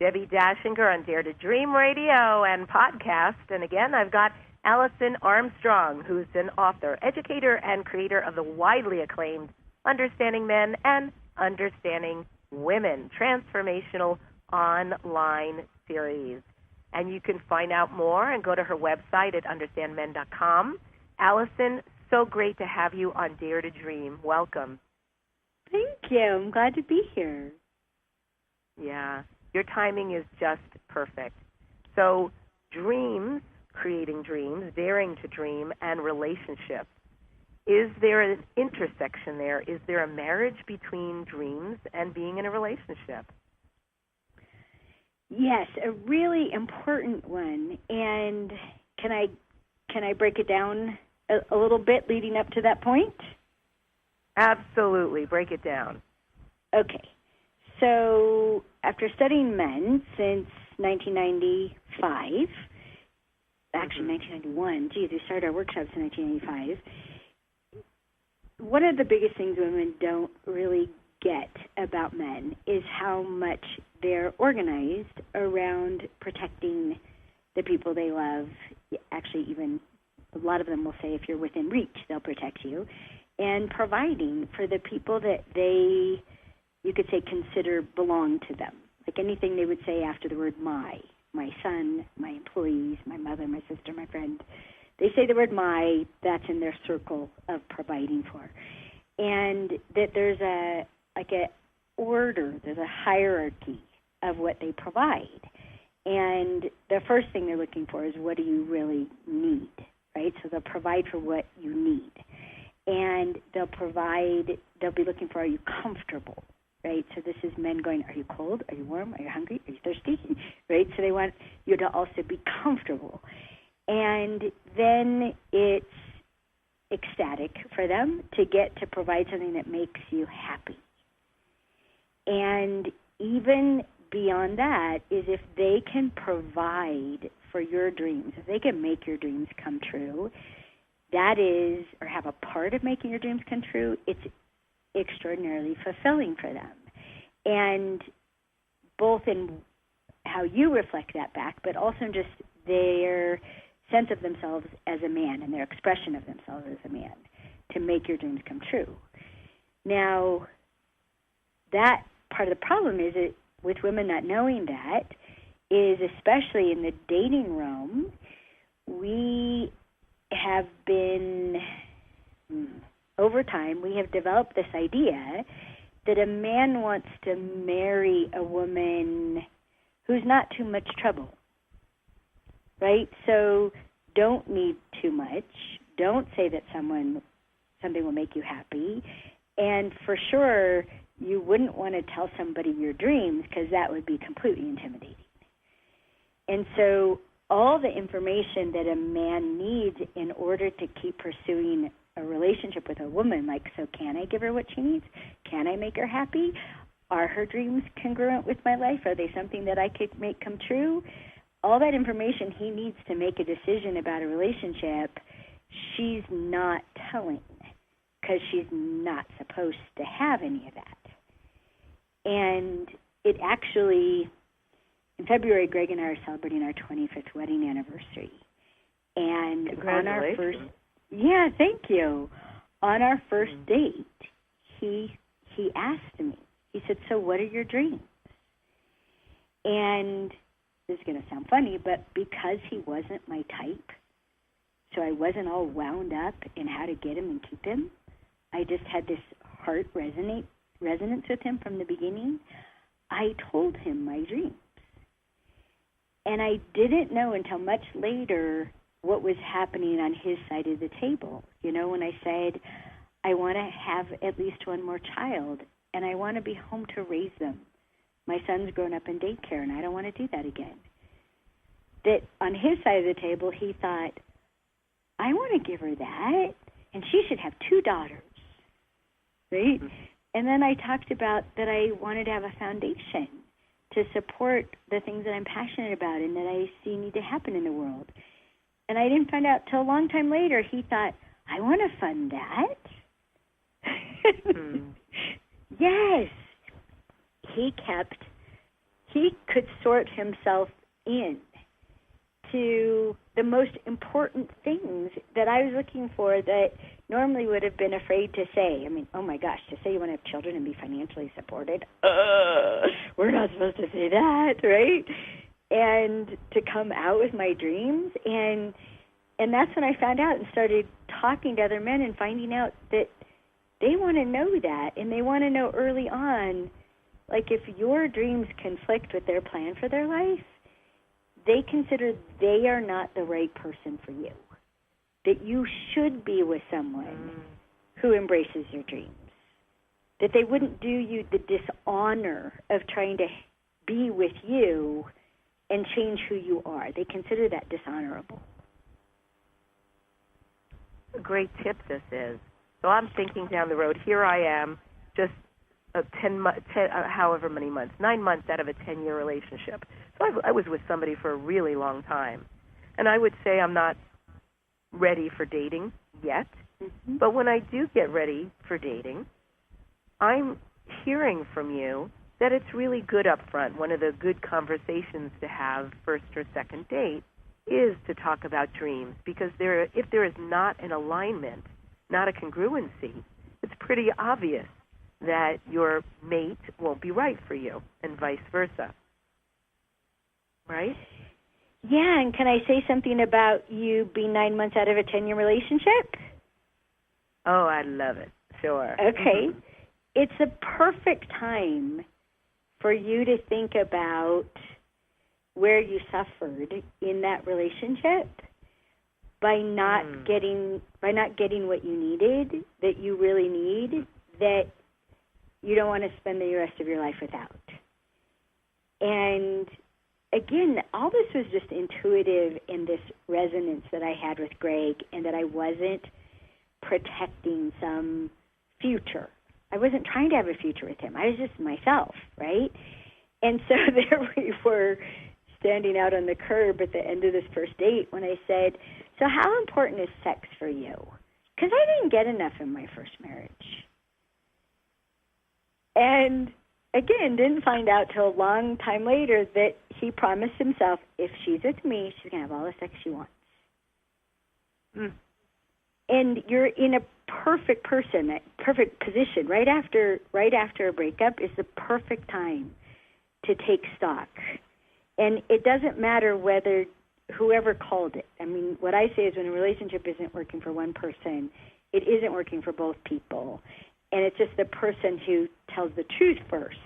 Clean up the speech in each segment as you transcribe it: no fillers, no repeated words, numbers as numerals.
Debbi Dachinger on Dare to Dream Radio and podcast. And again, I've got Alison Armstrong, who's an author, educator, and creator of the widely acclaimed Understanding Men and Understanding Women, transformational online series. And you can find out more and go to her website at understandmen.com. Alison, so great to have you on Dare to Dream. Welcome. Thank you. I'm glad to be here. Yeah. Your timing is just perfect. So dreams, creating dreams, daring to dream, and relationships. Is there an intersection there? Is there a marriage between dreams and being in a relationship? Yes, a really important one. And can I break it down a little bit leading up to that point? Absolutely. Break it down. Okay. So after studying men since 1995, actually 1991, geez, we started our workshops in 1995, one of the biggest things women don't really get about men is how much they're organized around protecting the people they love. Actually, even a lot of them will say if you're within reach, they'll protect you, and providing for the people that they, you could say, consider belong to them. Like anything they would say after the word my son, my employees, my mother, my sister, my friend. They say the word my, that's in their circle of providing for. And that there's a order, there's a hierarchy of what they provide. And the first thing they're looking for is what do you really need, right? So they'll provide for what you need. And they'll be looking for, are you comfortable? Right, so this is men going, are you cold? Are you warm? Are you hungry? Are you thirsty? Right, so they want you to also be comfortable. And then it's ecstatic for them to get to provide something that makes you happy. And even beyond that is if they can provide for your dreams, if they can make your dreams come true, that is, or have a part of making your dreams come true, it's extraordinarily fulfilling for them. And both in how you reflect that back, but also in just their sense of themselves as a man and their expression of themselves as a man to make your dreams come true. Now, that part of the problem is that with women not knowing that is, especially in the dating realm, we have been, over time, we have developed this idea that a man wants to marry a woman who's not too much trouble, right? So don't need too much. Don't say that something will make you happy. And for sure, you wouldn't want to tell somebody your dreams because that would be completely intimidating. And so all the information that a man needs in order to keep pursuing a relationship with a woman, like, so can I give her what she needs? Can I make her happy? Are her dreams congruent with my life? Are they something that I could make come true? All that information he needs to make a decision about a relationship, she's not telling because she's not supposed to have any of that. And it actually, in February, Greg and I are celebrating our 25th wedding anniversary. And on our first, yeah, thank you. On our first date, he asked me, he said, so what are your dreams? And this is going to sound funny, but because he wasn't my type, so I wasn't all wound up in how to get him and keep him, I just had this heart resonance with him from the beginning. I told him my dreams. And I didn't know until much later what was happening on his side of the table. You know, when I said, I want to have at least one more child, and I want to be home to raise them. My son's grown up in daycare, and I don't want to do that again. That on his side of the table, he thought, I want to give her that, and she should have 2 daughters, right? Mm-hmm. And then I talked about that I wanted to have a foundation to support the things that I'm passionate about and that I see need to happen in the world. And I didn't find out till a long time later, he thought, I want to fund that. Yes. He kept he could sort himself in to the most important things that I was looking for that normally would have been afraid to say. I mean, oh my gosh, to say you want to have children and be financially supported, we're not supposed to say that, right? And to come out with my dreams, and that's when I found out and started talking to other men and finding out that they want to know that, and they want to know early on, like if your dreams conflict with their plan for their life, they consider they are not the right person for you, that you should be with someone who embraces your dreams, that they wouldn't do you the dishonor of trying to be with you and change who you are. They consider that dishonorable. A great tip this is. So I'm thinking down the road, here I am, just however many months, 9 months out of a 10-year relationship. So I was with somebody for a really long time. And I would say I'm not ready for dating yet. Mm-hmm. But when I do get ready for dating, I'm hearing from you that it's really good up front. One of the good conversations to have first or second date is to talk about dreams, because if there is not an alignment, not a congruency, it's pretty obvious that your mate won't be right for you, and vice versa. Right? Yeah, and can I say something about you being 9 months out of a 10-year relationship? Oh, I love it. Sure. Okay. It's a perfect time for you to think about where you suffered in that relationship by not getting what you needed, that you really need, that you don't want to spend the rest of your life without. And again, all this was just intuitive in this resonance that I had with Greg, and that I wasn't protecting some future. I wasn't trying to have a future with him. I was just myself, right? And so there we were standing out on the curb at the end of this first date when I said, so how important is sex for you? Because I didn't get enough in my first marriage. And again, didn't find out till a long time later that he promised himself, if she's with me, she's going to have all the sex she wants. And you're in a perfect position. Right after a breakup is the perfect time to take stock. And it doesn't matter whether whoever called it. I mean, what I say is when a relationship isn't working for one person, it isn't working for both people. And it's just the person who tells the truth first,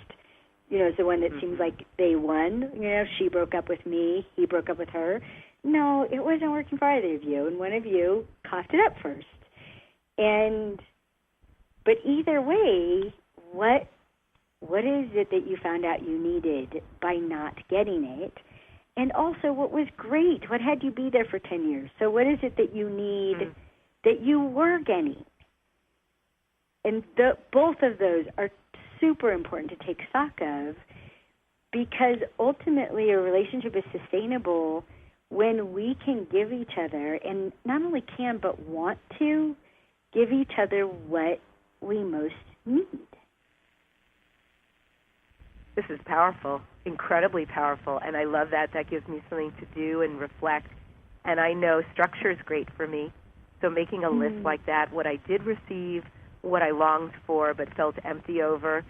is the one that seems like they won. She broke up with me, he broke up with her. No, it wasn't working for either of you, and one of you coughed it up first. But either way, what is it that you found out you needed by not getting it? And also, what was great? What had you be there for 10 years? So what is it that you need that you were getting? And both of those are super important to take stock of, because ultimately a relationship is sustainable when we can give each other, and not only can but want to, give each other what we most need. This is powerful, incredibly powerful, and I love that. That gives me something to do and reflect. And I know structure is great for me, so making a list like that, what I did receive, what I longed for but felt empty over,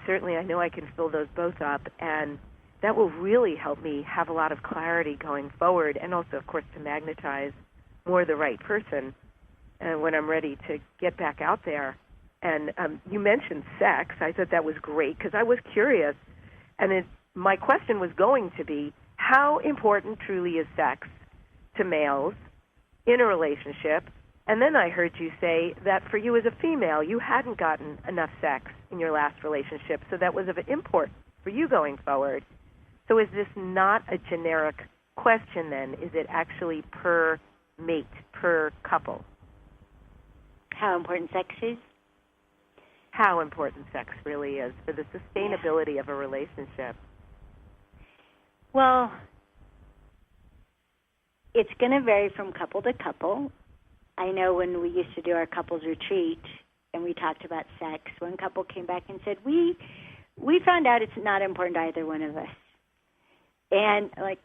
certainly I know I can fill those both up, and that will really help me have a lot of clarity going forward, and also, of course, to magnetize more the right person when I'm ready to get back out there. And you mentioned sex. I thought that was great because I was curious, and my question was going to be, how important truly is sex to males in a relationship? And then I heard you say that for you as a female, you hadn't gotten enough sex in your last relationship, so that was of import for you going forward. So is this not a generic question then? Is it actually per mate, per couple? How important sex is? How important sex really is for the sustainability of a relationship. Well, it's going to vary from couple to couple. I know when we used to do our couples retreat and we talked about sex, one couple came back and said, we found out it's not important to either one of us. And I'm like,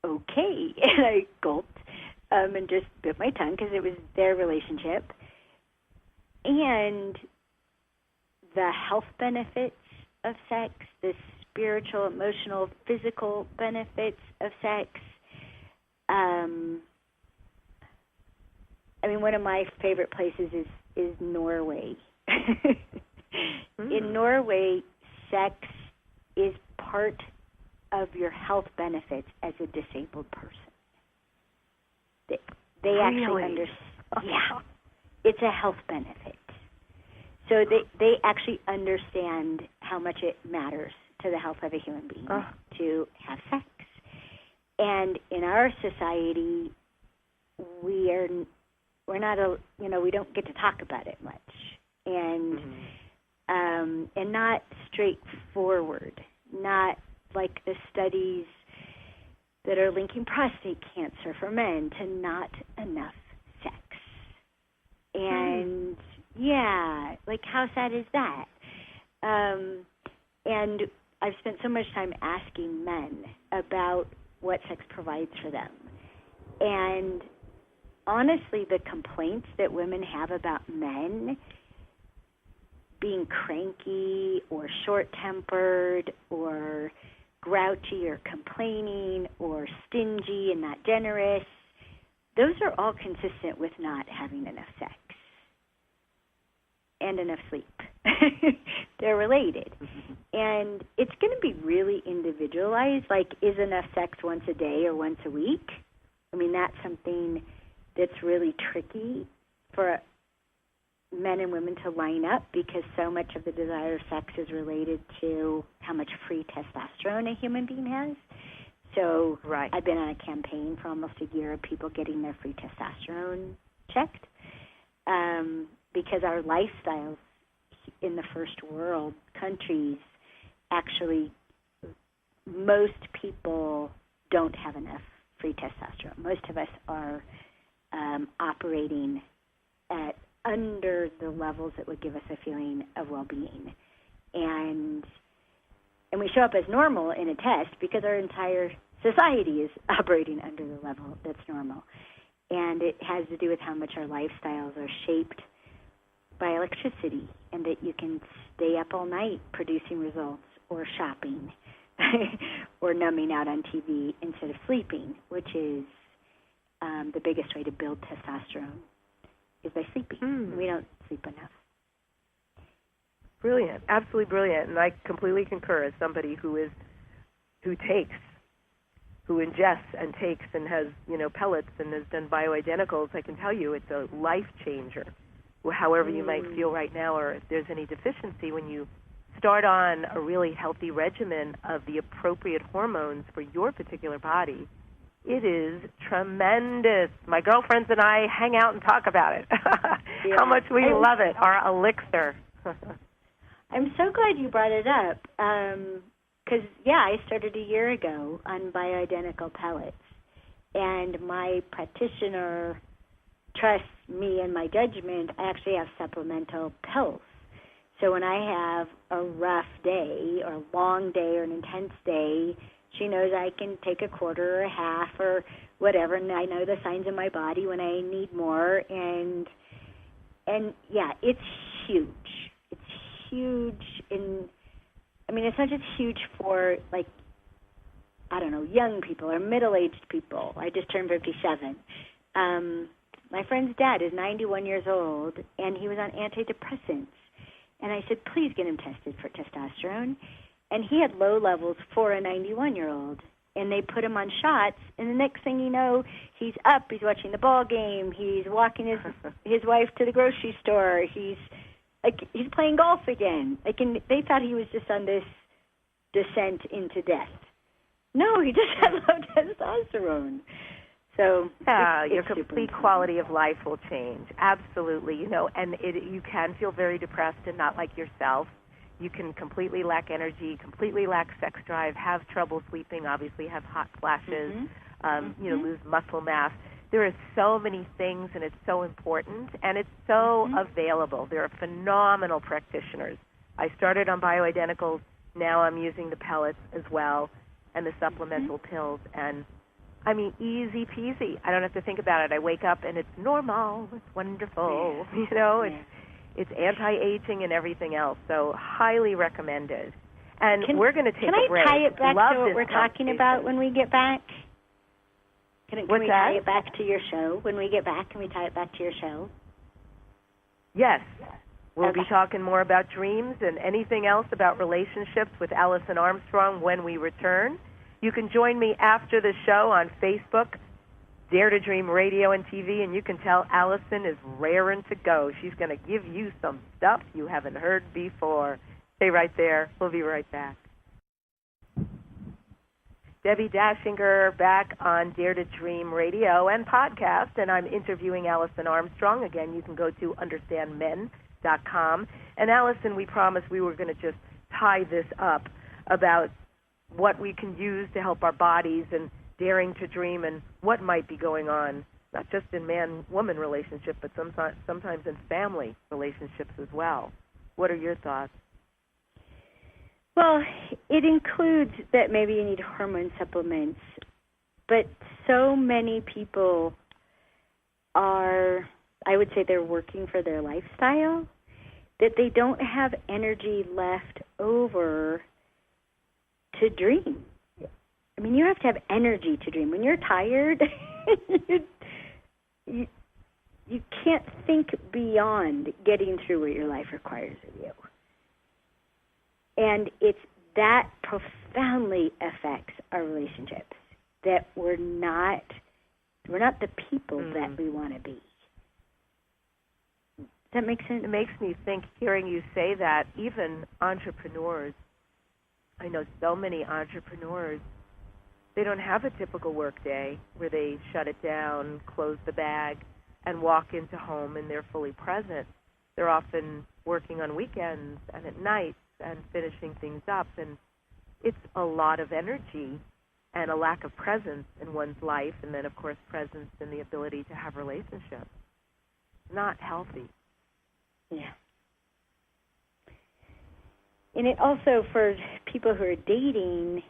okay. And I gulped and just bit my tongue because it was their relationship. And the health benefits of sex, the spiritual, emotional, physical benefits of sex. I mean, one of my favorite places is Norway. In Norway, sex is part of your health benefits as a disabled person. They actually understand. Yeah, it's a health benefit. So they actually understand how much it matters to the health of a human being to have sex. And in our society, we're not we don't get to talk about it much, and not straightforward, not like the studies that are linking prostate cancer for men to not enough sex. And yeah, like how sad is that? And I've spent so much time asking men about what sex provides for them. And honestly, the complaints that women have about men being cranky or short-tempered or grouchy or complaining or stingy and not generous, those are all consistent with not having enough sex and enough sleep. They're related. And it's going to be really individualized, like is enough sex once a day or once a week? I mean, that's something that's really tricky for men and women to line up because so much of the desire of sex is related to how much free testosterone a human being has. So I've been on a campaign for almost a year of people getting their free testosterone checked because our lifestyles in the first world countries, actually most people don't have enough free testosterone. Most of us are operating at under the levels that would give us a feeling of well-being. And we show up as normal in a test because our entire society is operating under the level that's normal. And it has to do with how much our lifestyles are shaped by electricity, and that you can stay up all night producing results or shopping or numbing out on TV instead of sleeping, which is the biggest way to build testosterone is by sleeping. We don't sleep enough. Brilliant, absolutely brilliant, and I completely concur. As somebody who ingests and takes and has pellets and has done bioidenticals, I can tell you it's a life changer. However you might feel right now, or if there's any deficiency, when you start on a really healthy regimen of the appropriate hormones for your particular body, it is tremendous. My girlfriends and I hang out and talk about it. How much we love it, our elixir. I'm so glad you brought it up because, I started a year ago on bioidentical pellets, and my practitioner trusts me and my judgment. I actually have supplemental pills. So when I have a rough day or a long day or an intense day, she knows I can take a quarter or a half or whatever, and I know the signs in my body when I need more. And it's huge. It's huge it's not just huge for, young people or middle-aged people. I just turned 57. My friend's dad is 91 years old, and he was on antidepressants. And I said, please get him tested for testosterone. And he had low levels for a 91-year-old. And they put him on shots, and the next thing you know, he's up, he's watching the ball game, he's walking his wife to the grocery store, he's playing golf again. And they thought he was just on this descent into death. No, he just had low testosterone. So your complete quality of life will change. Absolutely, and you can feel very depressed and not like yourself. You can completely lack energy, completely lack sex drive, have trouble sleeping, obviously have hot flashes, lose muscle mass. There are so many things, and it's so important, and it's so available. There are phenomenal practitioners. I started on bioidenticals. Now I'm using the pellets as well. and the supplemental pills. And, I mean, easy peasy. I don't have to think about it. I wake up and it's normal. It's wonderful. Yeah. You know, it's anti-aging and everything else. So highly recommended. And we're going to take a break. Can I tie it back to what we're talking about when we get back? Can we tie it back to your show? When we get back, can we tie it back to your show? Yes. We'll be talking more about dreams and anything else about relationships with Alison Armstrong when we return. You can join me after the show on Facebook, Dare to Dream Radio and TV, and you can tell Alison is raring to go. She's going to give you some stuff you haven't heard before. Stay right there. We'll be right back. Debbi Dachinger back on Dare to Dream Radio and podcast, and I'm interviewing Alison Armstrong. Again, you can go to understandmen.com. And Alison, we promised we were going to just tie this up about what we can use to help our bodies and daring to dream and what might be going on, not just in man-woman relationship, but sometimes in family relationships as well. What are your thoughts? Well, it includes that maybe you need hormone supplements, but so many people are, I would say they're working for their lifestyle, that they don't have energy left over to dream. I mean, you have to have energy to dream. When you're tired, you can't think beyond getting through what your life requires of you. And it's that profoundly affects our relationships, that we're not the people that we want to be. Does that make sense? It makes me think, hearing you say that, even entrepreneurs, I know so many entrepreneurs, they don't have a typical work day where they shut it down, close the bag, and walk into home and they're fully present. They're often working on weekends and at night and finishing things up, and it's a lot of energy and a lack of presence in one's life, and then, of course, presence in the ability to have relationships. Not healthy. Yeah. And it also, for people who are dating,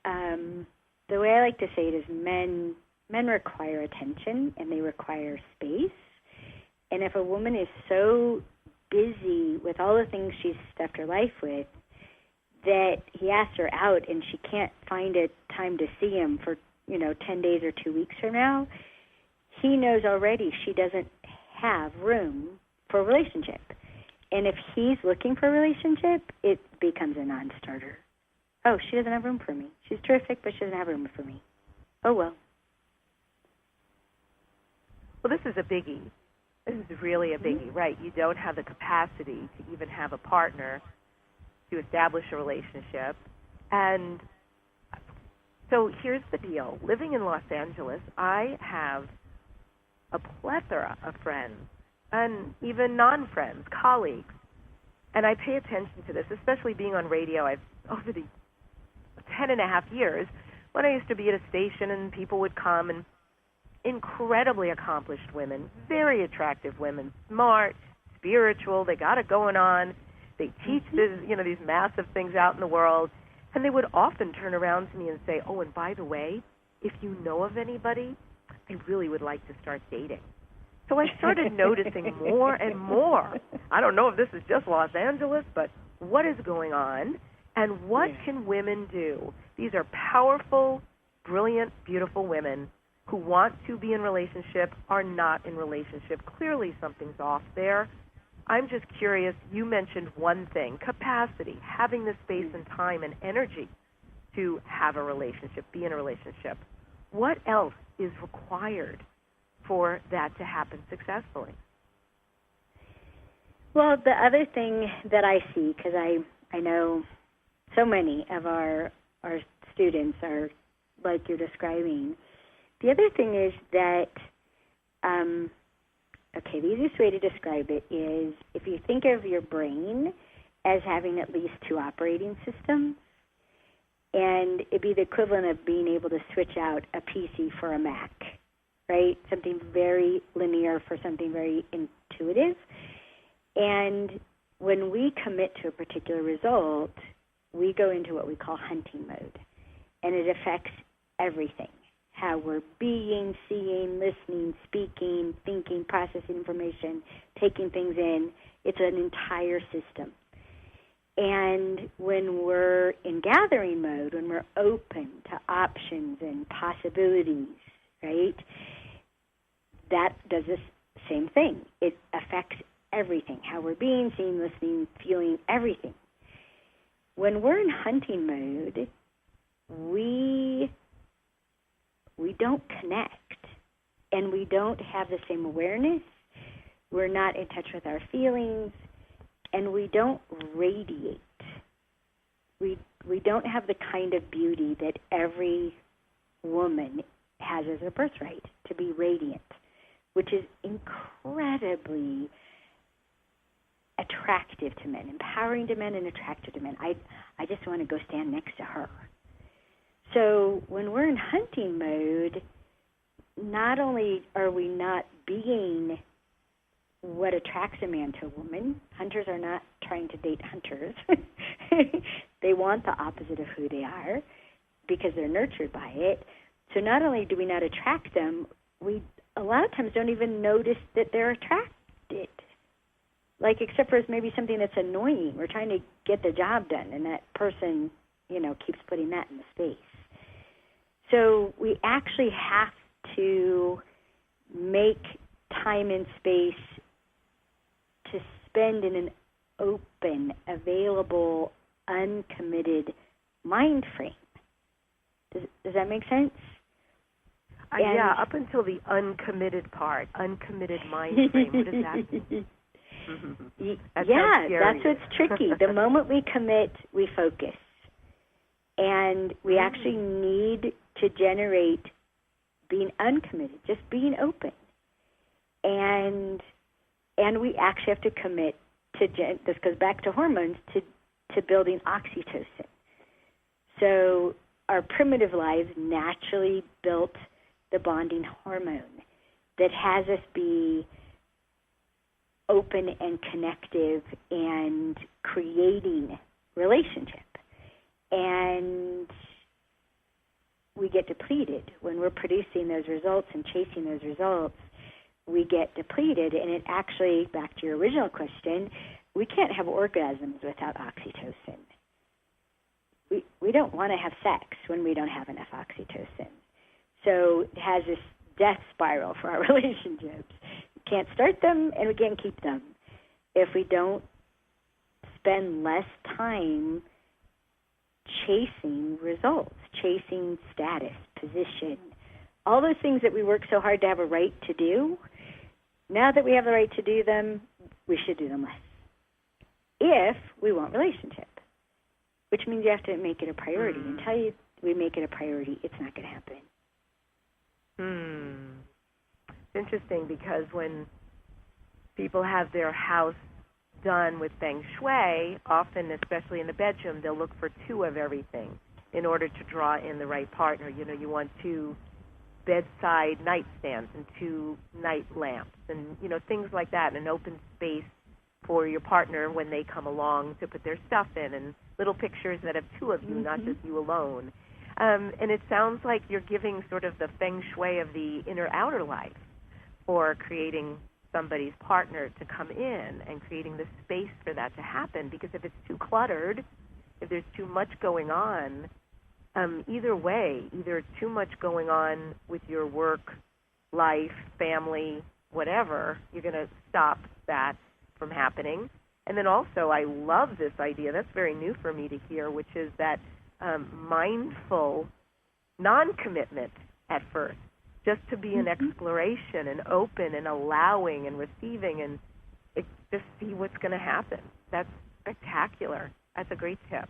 the way I like to say it is men require attention and they require space. And if a woman is so busy with all the things she's stuffed her life with that he asks her out and she can't find a time to see him for, 10 days or 2 weeks from now, he knows already she doesn't have room for a relationship. And if he's looking for a relationship, it becomes a non-starter. Oh, she doesn't have room for me. She's terrific, but she doesn't have room for me. Oh, well. Well, this is a biggie. This is really a biggie, right? You don't have the capacity to even have a partner to establish a relationship. And so here's the deal. Living in Los Angeles, I have a plethora of friends and even non-friends, colleagues. And I pay attention to this, especially being on radio. Over the 10 and a half years, when I used to be at a station and people would come, and incredibly accomplished women, very attractive women, smart, spiritual, they got it going on. They teach these massive things out in the world, and they would often turn around to me and say, oh, and by the way, if you know of anybody, I really would like to start dating. So I started noticing more and more. I don't know if this is just Los Angeles, but what is going on, and what can women do? These are powerful, brilliant, beautiful women who want to be in relationship, are not in relationship. Clearly something's off there. I'm just curious, you mentioned one thing, capacity, having the space and time and energy to have a relationship, be in a relationship. What else is required for that to happen successfully? Well, the other thing that I see, because I know so many of our students are like you're describing, the other thing is that, the easiest way to describe it is if you think of your brain as having at least two operating systems, and it'd be the equivalent of being able to switch out a PC for a Mac, right? Something very linear for something very intuitive. And when we commit to a particular result, we go into what we call hunting mode. and it affects everything. How we're being, seeing, listening, speaking, thinking, processing information, taking things in. It's an entire system. And when we're in gathering mode, when we're open to options and possibilities, right, that does the same thing. It affects everything, how we're being, seeing, listening, feeling, everything. When we're in hunting mode, we don't connect, and we don't have the same awareness. We're not in touch with our feelings, and we don't radiate. We don't have the kind of beauty that every woman has as a birthright, to be radiant, which is incredibly attractive to men, empowering to men and attractive to men. I just want to go stand next to her. So when we're in hunting mode, not only are we not being what attracts a man to a woman, hunters are not trying to date hunters. They want the opposite of who they are because they're nurtured by it. So not only do we not attract them, we a lot of times don't even notice that they're attracted. Like, except for maybe something that's annoying. We're trying to get the job done, and that person, keeps putting that in the space. So we actually have to make time and space to spend in an open, available, uncommitted mind frame. Does that make sense? Yeah, up until the uncommitted part, uncommitted mind frame. What does that mean? That's what's tricky. The moment we commit, we focus. And we actually need to generate being uncommitted, just being open. And we actually have to commit to, this goes back to hormones, to building oxytocin. So our primitive lives naturally built the bonding hormone that has us be open and connective and creating relationship. And we get depleted. When we're producing those results and chasing those results, we get depleted. And it actually, back to your original question, we can't have orgasms without oxytocin. We don't want to have sex when we don't have enough oxytocin. So it has this death spiral for our relationships. We can't start them, and we can't keep them if we don't spend less time chasing results, chasing status, position, all those things that we work so hard to have a right to do. Now that we have the right to do them, we should do them less if we want relationship, which means you have to make it a priority. Until we make it a priority, it's not going to happen. It's interesting because when people have their house done with feng shui, often, especially in the bedroom, they'll look for two of everything in order to draw in the right partner. You want two bedside nightstands and two night lamps and, things like that, an open space for your partner when they come along to put their stuff in, and little pictures that have two of you, not just you alone. And it sounds like you're giving sort of the feng shui of the inner-outer life for creating somebody's partner to come in and creating the space for that to happen. Because if it's too cluttered, if there's too much going on, either way, either too much going on with your work, life, family, whatever, you're going to stop that from happening. And then also, I love this idea, that's very new for me to hear, which is that mindful non-commitment at first, just to be an exploration and open and allowing and receiving and just see what's going to happen. That's spectacular. That's a great tip.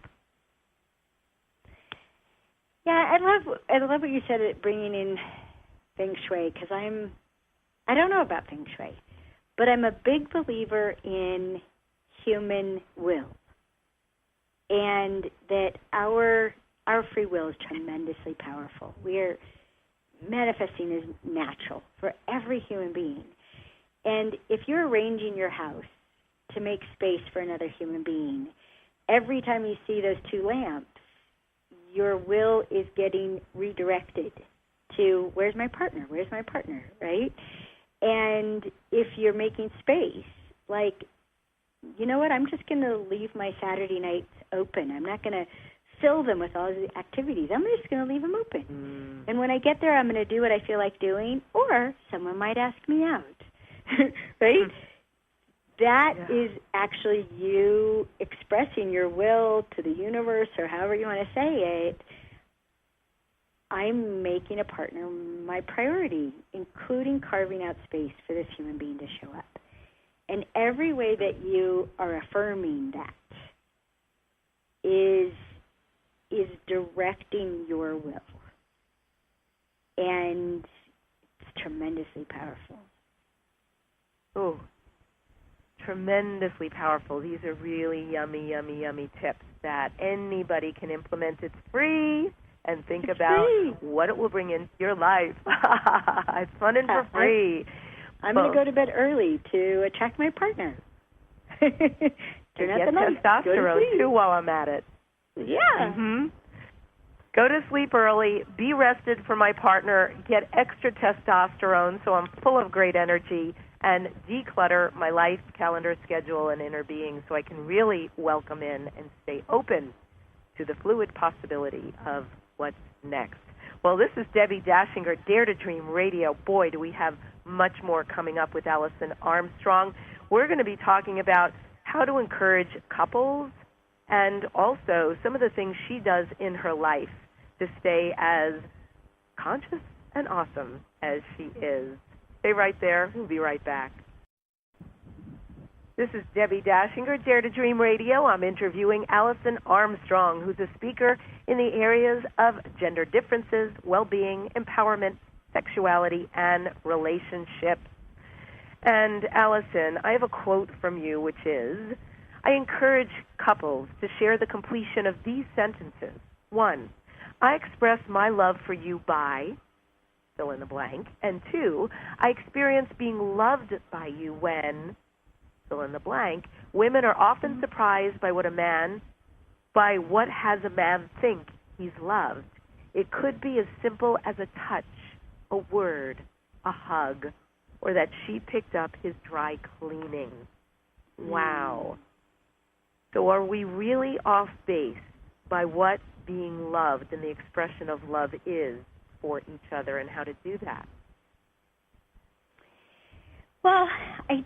Yeah, I love what you said at bringing in feng shui, because I don't know about feng shui, but I'm a big believer in human will, and that our free will is tremendously powerful. Manifesting is natural for every human being. And if you're arranging your house to make space for another human being, every time you see those two lamps, your will is getting redirected to where's my partner, right? And if you're making space, like, you know what, I'm just going to leave my Saturday nights open. I'm not going to fill them with all the activities. I'm just going to leave them open. And when I get there, I'm going to do what I feel like doing, or someone might ask me out, right? That is actually you expressing your will to the universe, or however you want to say it. I'm making a partner my priority, including carving out space for this human being to show up. And every way that you are affirming that is directing your will. And it's tremendously powerful. Oh, tremendously powerful. These are really yummy, yummy, yummy tips that anybody can implement. It's free. And think about what it will bring into your life. It's fun and for free. I'm going to go to bed early to attract my partner. Turn out the light. Testosterone, too, while I'm at it. Yeah. Go to sleep early, be rested for my partner, get extra testosterone so I'm full of great energy, and declutter my life, calendar, schedule, and inner being so I can really welcome in and stay open to the fluid possibility of what's next. Well, this is Debbi Dachinger, Dare to Dream Radio. Boy, do we have much more coming up with Alison Armstrong. We're going to be talking about how to encourage couples and also some of the things she does in her life to stay as conscious and awesome as she is. Stay right there. We'll be right back. This is Debbi Dachinger, Dare to Dream Radio. I'm interviewing Alison Armstrong, who's a speaker in the areas of gender differences, well-being, empowerment, sexuality, and relationships. And Alison, I have a quote from you, which is, I encourage couples to share the completion of these sentences. 1, I express my love for you by, fill in the blank. And 2, I experience being loved by you when, fill in the blank. Women are often surprised by what has a man think he's loved. It could be as simple as a touch, a word, a hug, or that she picked up his dry cleaning. Wow. So are we really off base by what being loved and the expression of love is for each other and how to do that? Well, I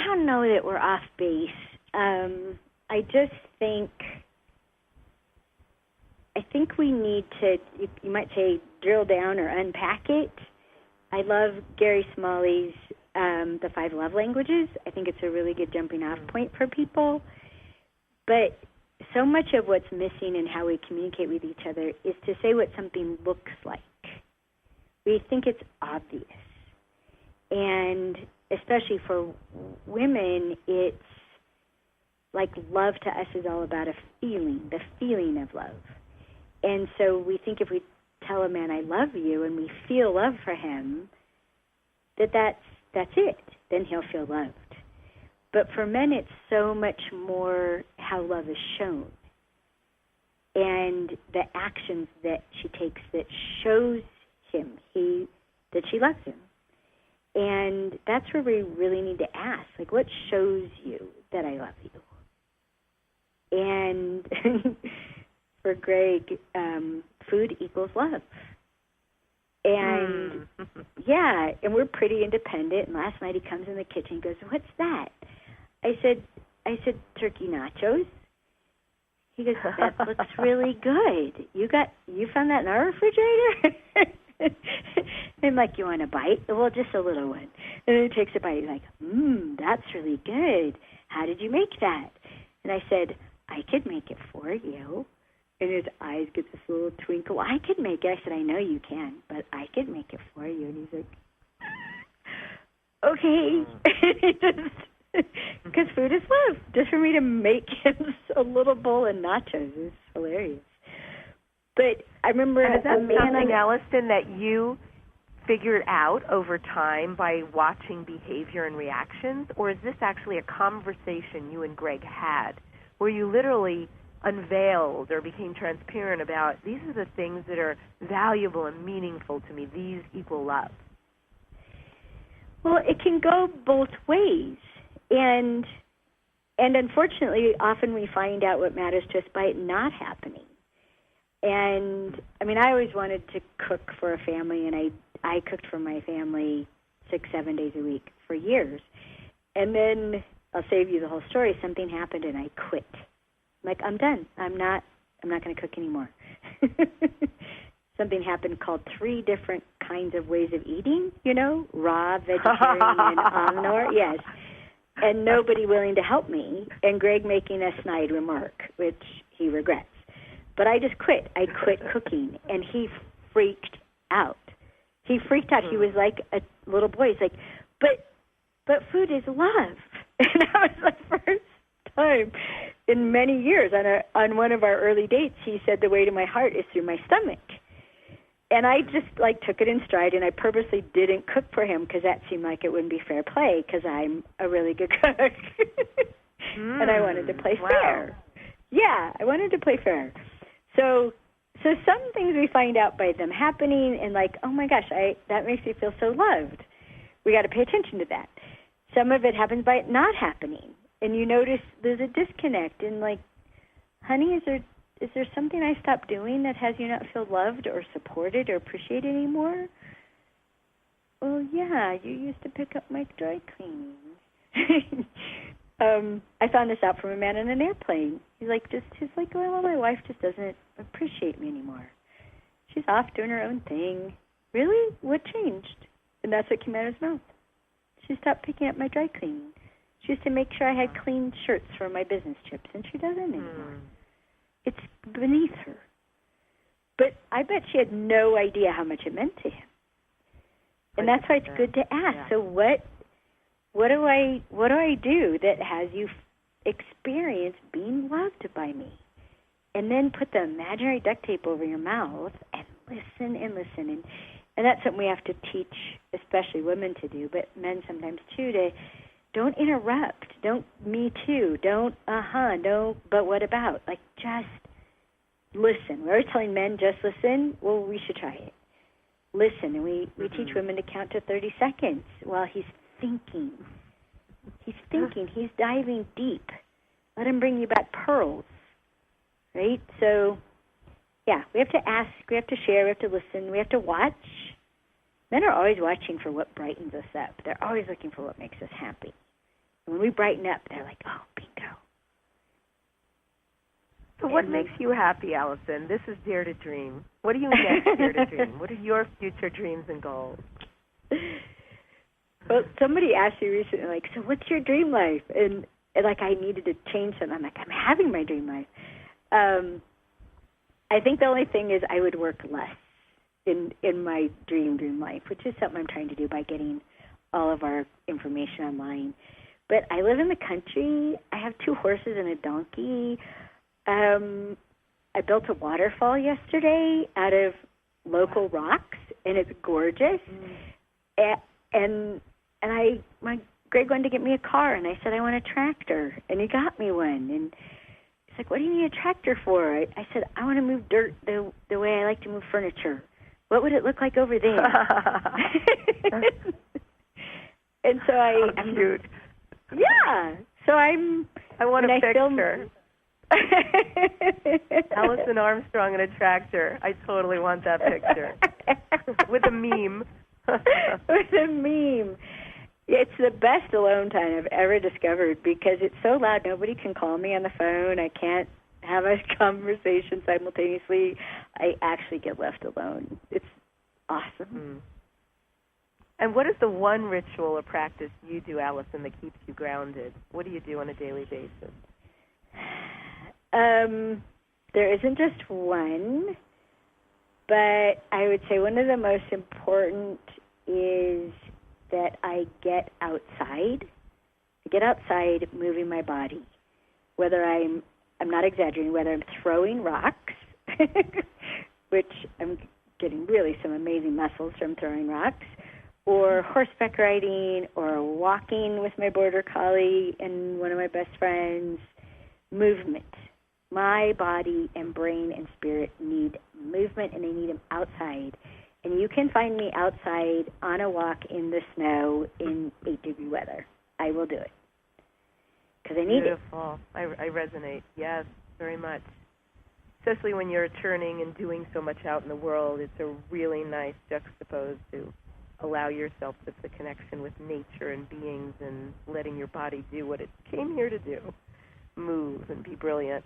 don't know that we're off base. I just think we need to, you might say, drill down or unpack it. I love Gary Smalley's The 5 Love Languages. I think it's a really good jumping off point for people. But so much of what's missing in how we communicate with each other is to say what something looks like. We think it's obvious. And especially for women, it's like love to us is all about a feeling, the feeling of love. And so we think if we tell a man, I love you, and we feel love for him, that's it. Then he'll feel loved. But for men, it's so much more how love is shown and the actions that she takes that shows him that she loves him. And that's where we really need to ask, like, what shows you that I love you? And for Greg, food equals love. And, yeah, and we're pretty independent. And last night he comes in the kitchen and goes, what's that? I said, turkey nachos. He goes, that looks really good. You found that in our refrigerator? I'm like, you want a bite? Well, just a little one. And then he takes a bite. He's like, that's really good. How did you make that? And I said, I could make it for you. And his eyes get this little twinkle. I could make it. I said, I know you can, but I could make it for you. And he's like, okay. Because food is love. Just for me to make him a little bowl of nachos is hilarious. But I remember... And is that something, Alison, that you figured out over time by watching behavior and reactions? Or is this actually a conversation you and Greg had where you literally unveiled or became transparent about, these are the things that are valuable and meaningful to me. These equal love. Well, it can go both ways. And unfortunately, often we find out what matters to us by it not happening. And, I mean, I always wanted to cook for a family, and I cooked for my family 6-7 days a week for years. And then, I'll save you the whole story, something happened and I quit. I'm like, I'm done. I'm not going to cook anymore. Something happened called 3 different kinds of ways of eating, raw, vegetarian, and omnivore. Yes. And nobody willing to help me, and Greg making a snide remark, which he regrets. But I just quit. I quit cooking, and he freaked out. He freaked out. He was like a little boy. He's like, but food is love. And that was the first time in many years. On one of our early dates, he said, the way to my heart is through my stomach. And I just, took it in stride, and I purposely didn't cook for him because that seemed like it wouldn't be fair play because I'm a really good cook. And I wanted to play fair. Yeah, I wanted to play fair. So some things we find out by them happening and oh my gosh, that makes me feel so loved. We got to pay attention to that. Some of it happens by it not happening. And you notice there's a disconnect and honey, is there something I stopped doing that has you not feel loved or supported or appreciated anymore? Well, yeah, you used to pick up my dry cleaning. I found this out from a man in an airplane. He's like, well, my wife just doesn't appreciate me anymore. She's off doing her own thing. Really? What changed? And that's what came out of his mouth. She stopped picking up my dry cleaning. She used to make sure I had clean shirts for my business trips, and she doesn't anymore. It's beneath her. But I bet she had no idea how much it meant to him. And that's why it's good to ask. Yeah. So what do I do that has you experience being loved by me? And then put the imaginary duct tape over your mouth and listen and listen. And that's something we have to teach, especially women to do, but men sometimes too, to don't interrupt. Don't me too. Don't no, but what about? Just listen. We're always telling men just listen. Well, we should try it. Listen. And we teach women to count to 30 seconds while he's thinking. He's thinking. He's diving deep. Let him bring you back pearls. Right? So, yeah, we have to ask, we have to share, we have to listen, we have to watch. Men are always watching for what brightens us up. They're always looking for what makes us happy. And when we brighten up, they're like, oh, bingo. So what makes you happy, Alison? This is Dare to Dream. What do you next Dare to Dream? What are your future dreams and goals? Well, somebody asked me recently, so what's your dream life? And I needed to change something. I'm like, I'm having my dream life. I think the only thing is I would work less in my dream life, which is something I'm trying to do by getting all of our information online. But I live in the country. I have 2 horses and a donkey. I built a waterfall yesterday out of local rocks, and it's gorgeous. And Greg wanted to get me a car, and I said I want a tractor, and he got me one. And he's like, what do you need a tractor for? I said, I want to move dirt the way I like to move furniture. What would it look like over there? And so I'm cute. Yeah. So I want a picture. Alison Armstrong in a tractor. I totally want that picture. With a meme. With a meme. It's the best alone time I've ever discovered because it's so loud. Nobody can call me on the phone. I can't have a conversation simultaneously. I actually get left alone. It's awesome. And what is the one ritual or practice you do, Alison, that keeps you grounded? What do you do on a daily basis? There isn't just one, but I would say one of the most important is that I get outside. I get outside moving my body, whether I'm not exaggerating, whether I'm throwing rocks, which I'm getting really some amazing muscles from throwing rocks, or horseback riding, or walking with my border collie and one of my best friends. Movement. My body and brain and spirit need movement, and they need them outside. And you can find me outside on a walk in the snow in 8-degree weather. I will do it because I need it. Beautiful. I resonate. Yes, very much. Especially when you're turning and doing so much out in the world, it's a really nice juxtapose to allow yourself with the connection with nature and beings and letting your body do what it came here to do, move and be brilliant.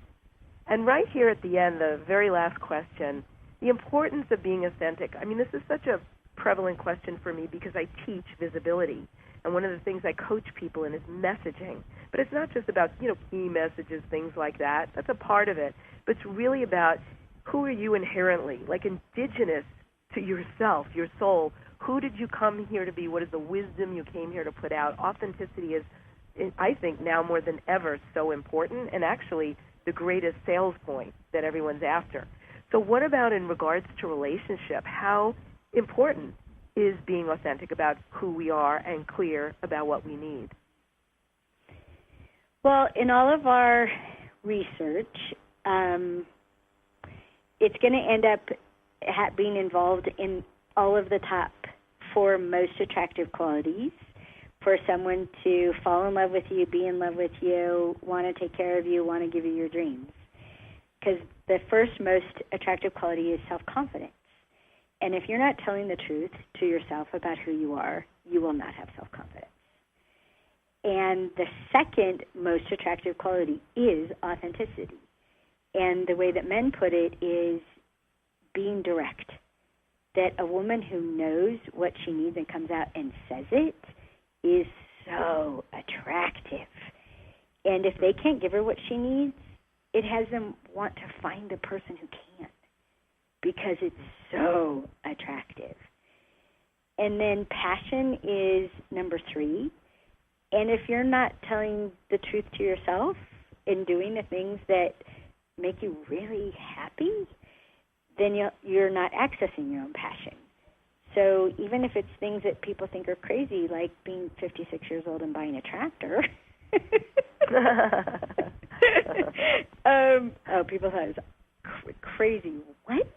And right here at the end, the very last question, the importance of being authentic. I mean, this is such a prevalent question for me because I teach visibility. And one of the things I coach people in is messaging. But it's not just about, key messages, things like that. That's a part of it. But it's really about who are you inherently, like indigenous to yourself, your soul. Who did you come here to be? What is the wisdom you came here to put out? Authenticity is, I think, now more than ever so important and actually the greatest sales point that everyone's after. So what about in regards to relationship? How important is being authentic about who we are and clear about what we need? Well, in all of our research, it's going to end up being involved in all of the top 4 most attractive qualities for someone to fall in love with you, be in love with you, want to take care of you, want to give you your dreams. Because the first most attractive quality is self-confidence. And if you're not telling the truth to yourself about who you are, you will not have self-confidence. And the second most attractive quality is authenticity. And the way that men put it is being direct. That a woman who knows what she needs and comes out and says it is so attractive. And if they can't give her what she needs, it has them want to find the person who can because it's so attractive. And then passion is number 3. And if you're not telling the truth to yourself and doing the things that make you really happy, then you're not accessing your own passion. So even if it's things that people think are crazy, like being 56 years old and buying a tractor, people thought it was crazy. What?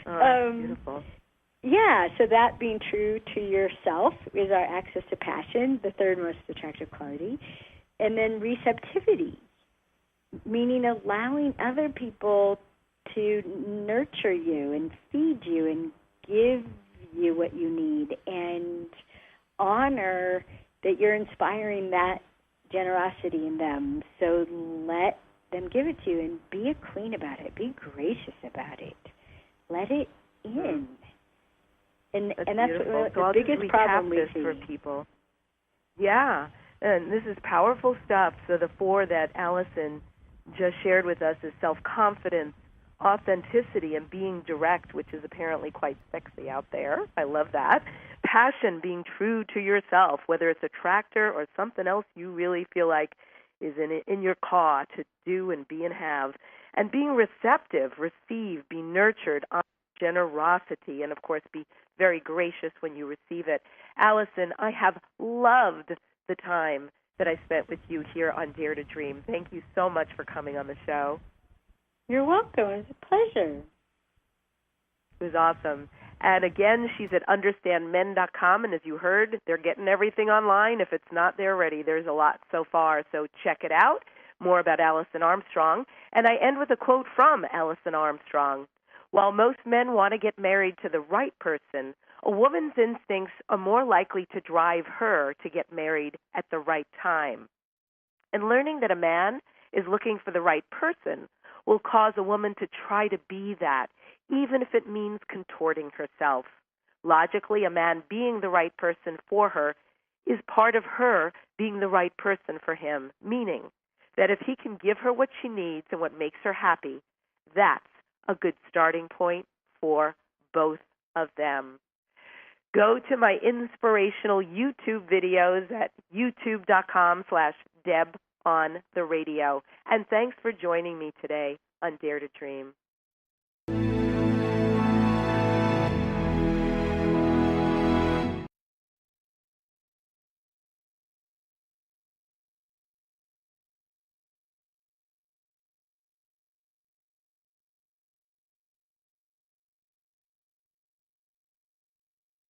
Beautiful. Yeah, so that being true to yourself is our access to passion, the third most attractive quality. And then receptivity, meaning allowing other people to nurture you and feed you and give you what you need and honor that you're inspiring that generosity in them. So let them give it to you and be a queen about it. Be gracious about it. Let it in. And that's what so the biggest problem we see. For people. Yeah, and this is powerful stuff. So the 4 that Alison just shared with us is self-confidence, authenticity, and being direct, which is apparently quite sexy out there. I love that. Passion, being true to yourself, whether it's a tractor or something else you really feel like is in your call to do and be and have. And being receptive, receive, be nurtured, generosity, and, of course, be very gracious when you receive it. Alison, I have loved the time that I spent with you here on Dare to Dream. Thank you so much for coming on the show. You're welcome. It was a pleasure. It was awesome. And again, she's at understandmen.com, and as you heard, they're getting everything online. If it's not there already, there's a lot so far, so check it out. More about Alison Armstrong. And I end with a quote from Alison Armstrong. While most men want to get married to the right person, a woman's instincts are more likely to drive her to get married at the right time. And learning that a man is looking for the right person will cause a woman to try to be that, even if it means contorting herself. Logically, a man being the right person for her is part of her being the right person for him, meaning that if he can give her what she needs and what makes her happy, that's a good starting point for both of them. Go to my inspirational YouTube videos at youtube.com/DebOnTheRadio. And thanks for joining me today on Dare to Dream.